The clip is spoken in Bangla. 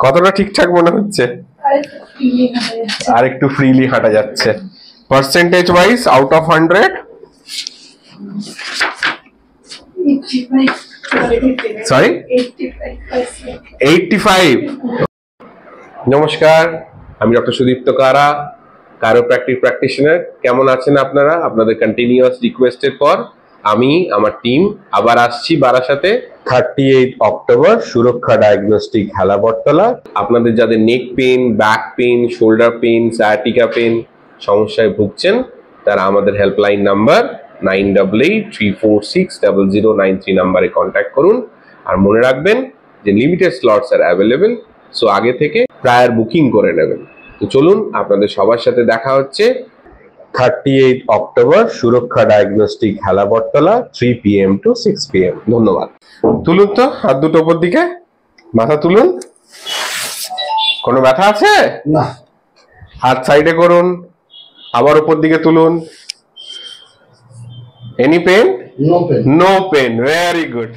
কতটা ঠিকঠাক মনে হচ্ছে? আর একটু ফ্রিলি হাঁটা যাচ্ছে। Percentage wise out of 100 sorry 85। নমস্কার, আমি ডক্টর সুদীপ্ত কারা, কায়োপ্র্যাকটিক প্র্যাকটিশনার। কেমন আছেন আপনারা? আপনাদের কন্টিনিউয়াস রিকোয়েস্টের পর আমি আমার টিম আবার আসছি বারাসাতে 38 অক্টোবর সুরক্ষা ডায়াগনস্টিক হেলাবরতলা। আপনাদের যাদের neck pain, back pain, shoulder pain, sciatica pain সমস্যায় ভুগছেন তারা আমাদের হেল্পলাইন নাম্বার 9883460093 নাম্বারে কন্ট্যাক্ট করুন। আর মনে রাখবেন যে লিমিটেড স্লটস আর অ্যাভেলেবেল, সো আগে থেকে প্রায়ার বুকিং করে নেবেন। তো চলুন আপনাদের সবার সাথে দেখা হচ্ছে 38 অক্টোবর সুরক্ষা diagnostic Helabattala 3 PM to 6 PM। ধন্যবাদ। তুলুন তো হাত দুটো উপর দিকে, মাথা তুলুন। কোনো ব্যথা আছে? না। হাত সাইডে করুন, আবার উপর দিকে তুলুন। Any pain? No pain. No pain, very good.